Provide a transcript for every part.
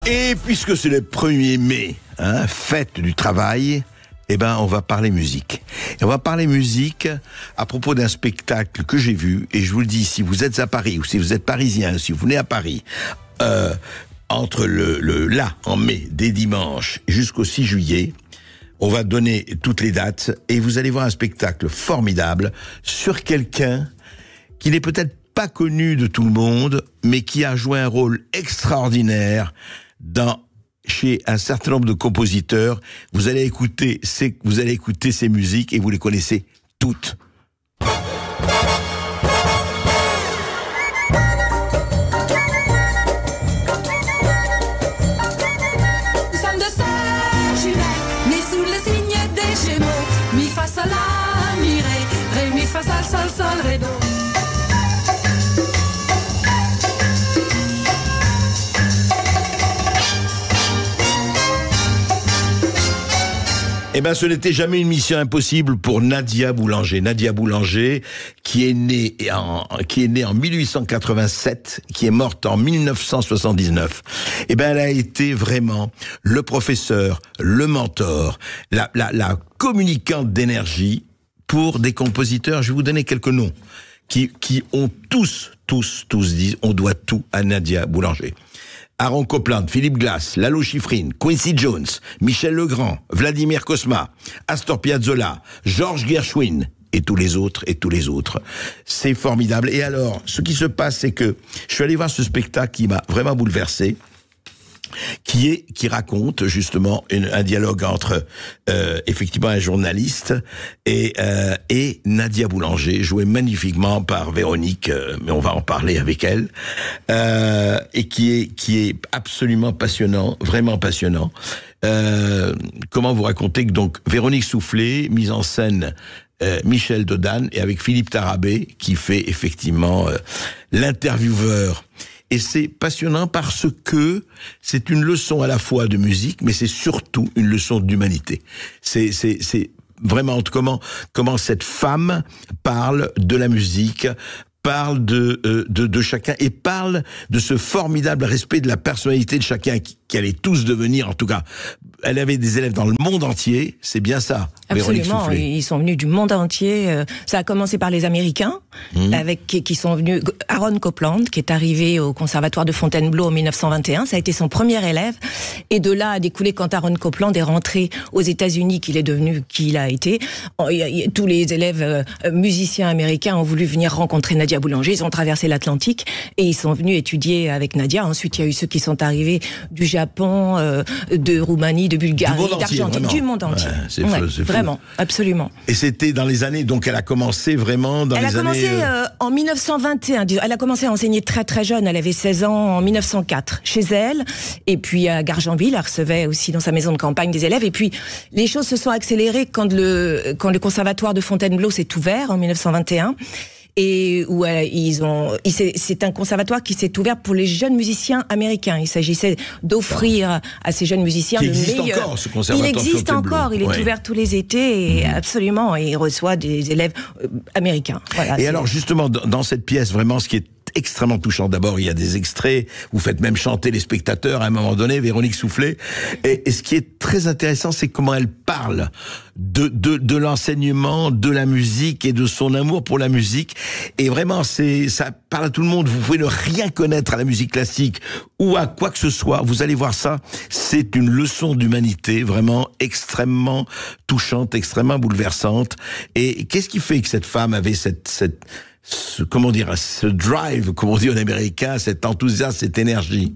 Et puisque c'est le 1er mai, fête du travail, on va parler musique. Et on va parler musique à propos d'un spectacle que j'ai vu, et je vous le dis, si vous êtes à Paris, ou si vous êtes parisien, si vous venez à Paris, entre là, en mai, dès dimanche, jusqu'au 6 juillet, on va donner toutes les dates, et vous allez voir un spectacle formidable sur quelqu'un qui n'est peut-être pas connu de tout le monde, mais qui a joué un rôle extraordinaire chez un certain nombre de compositeurs. Vous allez écouter ces musiques et vous les connaissez toutes. Nous sommes deux sœurs jumelles, nées sous le signe des Gémeaux. Mi fa sol la mi ré, mi fa sol ré do. Ce n'était jamais une mission impossible pour Nadia Boulanger. Nadia Boulanger, qui est née en 1887, qui est morte en 1979. Elle a été vraiment le professeur, le mentor, la communicante d'énergie pour des compositeurs. Je vais vous donner quelques noms qui ont tous dit on doit tout à Nadia Boulanger. Aaron Copland, Philippe Glass, Lalo Schifrin, Quincy Jones, Michel Legrand, Vladimir Cosma, Astor Piazzolla, George Gershwin, et tous les autres. C'est formidable. Et alors, ce qui se passe, c'est que je suis allé voir ce spectacle qui m'a vraiment bouleversé, qui raconte justement un dialogue entre effectivement un journaliste et Nadia Boulanger, jouée magnifiquement par Véronique, mais on va en parler avec elle, et qui est absolument passionnant, vraiment passionnant. Comment vous raconter que donc Véronique Soufflet, mise en scène Michel Dodan, et avec Philippe Tarabé qui fait effectivement l'intervieweur. Et c'est passionnant parce que c'est une leçon à la fois de musique, mais c'est surtout une leçon d'humanité. C'est vraiment comment cette femme parle de la musique, parle de chacun, et parle de ce formidable respect de la personnalité de chacun qui allait tous devenir, en tout cas. Elle avait des élèves dans le monde entier, c'est bien ça. Absolument, ils sont venus du monde entier. Ça a commencé par les Américains, qui sont venus. Aaron Copland, qui est arrivé au conservatoire de Fontainebleau en 1921, ça a été son premier élève. Et de là a découlé, quand Aaron Copland est rentré aux États-Unis, qu'il est devenu qui il a été. Tous les élèves musiciens américains ont voulu venir rencontrer Nadia Boulanger. Ils ont traversé l'Atlantique et ils sont venus étudier avec Nadia. Ensuite, il y a eu ceux qui sont arrivés du Japon, de Roumanie, de Bulgarie, d'Argentine, du monde entier. Ouais, c'est fou. Vraiment, absolument. Et c'était dans les années, donc elle a commencé vraiment dans les années... Elle a commencé en 1921. Elle a commencé à enseigner très très jeune. Elle avait 16 ans en 1904 chez elle. Et puis à Gargenville, elle recevait aussi dans sa maison de campagne des élèves. Et puis les choses se sont accélérées quand le conservatoire de Fontainebleau s'est ouvert en 1921. Et où c'est un conservatoire qui s'est ouvert pour les jeunes musiciens américains. Il s'agissait d'offrir à ces jeunes musiciens le meilleur. Encore, ce conservatoire. Il existe encore. Il est ouvert tous les étés, et absolument. Et il reçoit des élèves américains. Voilà, et alors justement, dans cette pièce, vraiment, ce qui est extrêmement touchant. D'abord, il y a des extraits, vous faites même chanter les spectateurs à un moment donné, Véronique Soufflet. Et ce qui est très intéressant, c'est comment elle parle de l'enseignement, de la musique et de son amour pour la musique. Et vraiment, ça parle à tout le monde. Vous pouvez ne rien connaître à la musique classique ou à quoi que ce soit. Vous allez voir ça. C'est une leçon d'humanité vraiment extrêmement touchante, extrêmement bouleversante. Et qu'est-ce qui fait que cette femme avait ce drive, comme on dit en américain, cet enthousiasme, cette énergie?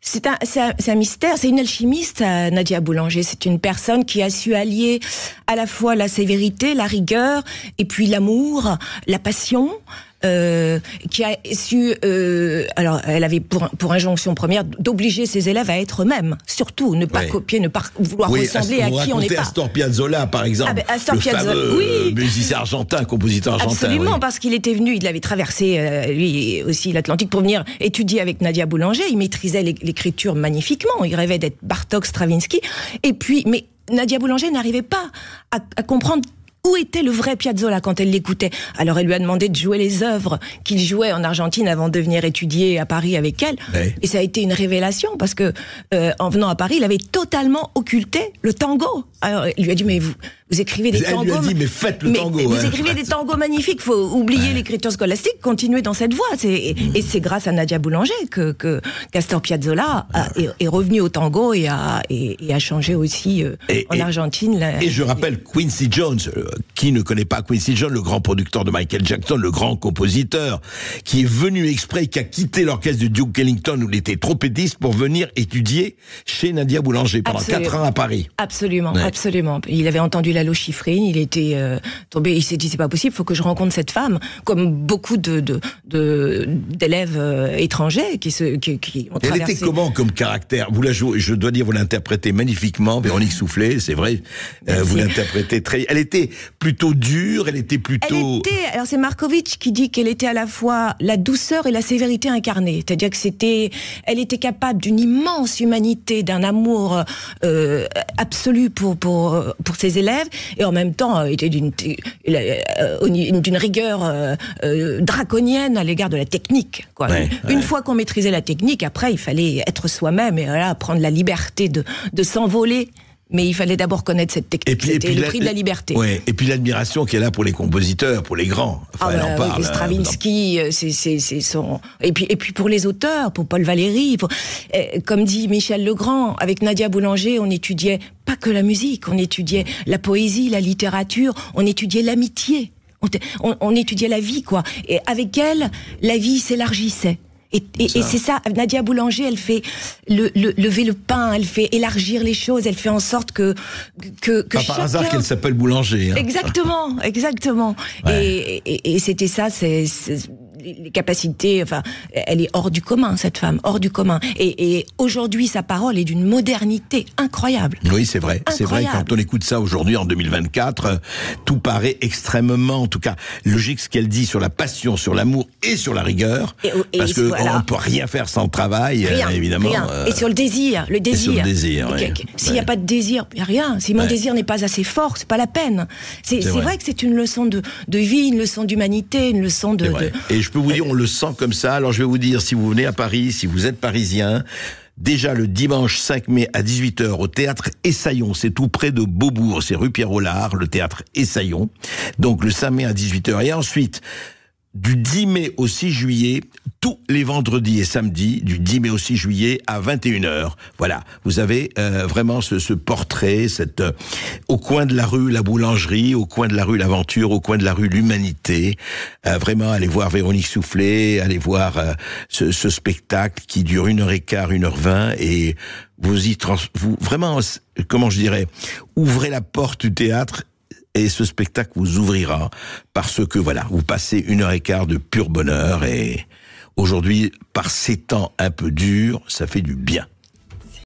C'est un mystère, c'est une alchimiste, Nadia Boulanger. C'est une personne qui a su allier à la fois la sévérité, la rigueur, et puis l'amour, la passion, qui a su... alors, elle avait pour injonction première d'obliger ses élèves à être eux-mêmes. Surtout, ne pas copier, ne pas vouloir ressembler à qui on n'est pas. Astor Piazzolla, par exemple, Astor Piazzolla, fameux musicien argentin, compositeur argentin. Absolument, parce qu'il était venu, il avait traversé, lui aussi, l'Atlantique pour venir étudier avec Nadia Boulanger. Il maîtrisait l'écriture magnifiquement. Il rêvait d'être Bartók, Stravinsky. Et puis, mais Nadia Boulanger n'arrivait pas à comprendre Où était le vrai Piazzolla quand elle l'écoutait? Alors elle lui a demandé de jouer les œuvres qu'il jouait en Argentine avant de venir étudier à Paris avec elle. Ouais. Et ça a été une révélation parce que en venant à Paris, il avait totalement occulté le tango. Alors il lui a dit mais vous écrivez des tangos. Elle lui a dit mais faites le tango. Vous écrivez des tangos magnifiques. Faut oublier l'écriture scolastique, continuer dans cette voie. Et c'est grâce à Nadia Boulanger que Astor Piazzolla est revenu au tango et a changé aussi en Argentine. Et je rappelle Quincy Jones. Qui ne connaît pas Quincy Jones, le grand producteur de Michael Jackson, le grand compositeur, qui est venu exprès, qui a quitté l'orchestre de Duke Ellington où il était trompettiste pour venir étudier chez Nadia Boulanger pendant 4 ans à Paris. Absolument, absolument. Il avait entendu Lalo Schifrin, il était tombé, il s'est dit c'est pas possible, faut que je rencontre cette femme, comme beaucoup d'élèves étrangers qui ont traversé. Elle était comment comme caractère? Vous la jouez, je dois dire, vous l'interprétez magnifiquement, Véronique Soufflet, c'est vrai. Vous l'interprétez très. Elle était plutôt dure, elle était plutôt. Alors c'est Markovitch qui dit qu'elle était à la fois la douceur et la sévérité incarnée. C'est-à-dire que elle était capable d'une immense humanité, d'un amour absolu pour ses élèves, et en même temps était d'une rigueur draconienne à l'égard de la technique. Quoi. Une fois qu'on maîtrisait la technique, après il fallait être soi-même et voilà, prendre la liberté de s'envoler. Mais il fallait d'abord connaître cette technique. C'était le prix de la liberté. Ouais. Et puis l'admiration qu'il y a là pour les compositeurs, pour les grands. Enfin, elle en parle. Stravinsky, c'est son. Et puis pour les auteurs, pour Paul Valéry, comme dit Michel Legrand, avec Nadia Boulanger, on étudiait pas que la musique, on étudiait la poésie, la littérature, on étudiait l'amitié, on étudiait la vie, quoi. Et avec elle, la vie s'élargissait. Et c'est ça, Nadia Boulanger, elle fait lever le pain, elle fait élargir les choses, elle fait en sorte que pas chacun... par hasard qu'elle s'appelle Boulanger. Hein. Exactement. Ouais. Et c'était ça, c'est les capacités, enfin, elle est hors du commun, cette femme, hors du commun. Et aujourd'hui, sa parole est d'une modernité incroyable. Oui, c'est vrai. C'est vrai, quand on écoute ça aujourd'hui, en 2024, tout paraît extrêmement, en tout cas, logique ce qu'elle dit sur la passion, sur l'amour et sur la rigueur. Parce que on ne peut rien faire sans le travail, évidemment. Rien. Et sur le désir. Et sur le désir, S'il n'y a pas de désir, il n'y a rien. Si mon désir n'est pas assez fort, c'est pas la peine. C'est vrai que c'est une leçon de vie, une leçon d'humanité, une leçon de... Et je peux vous dire, on le sent comme ça. Alors je vais vous dire, si vous venez à Paris, si vous êtes parisien, déjà le dimanche 5 mai à 18h au théâtre Essaillon, c'est tout près de Beaubourg, c'est rue Pierre-Rollard, le théâtre Essaillon. Donc le 5 mai à 18h. Et ensuite, du 10 mai au 6 juillet, tous les vendredis et samedis, du 10 mai au 6 juillet à 21h. Voilà, vous avez vraiment ce portrait, au coin de la rue la boulangerie, au coin de la rue l'aventure, au coin de la rue l'humanité. Vraiment, allez voir Véronique Soufflet, allez voir ce spectacle qui dure 1h15, 1h20, et vous vraiment, comment je dirais, ouvrez la porte du théâtre. Et ce spectacle vous ouvrira parce que voilà, vous passez 1h15 de pur bonheur, et aujourd'hui, par ces temps un peu durs, ça fait du bien.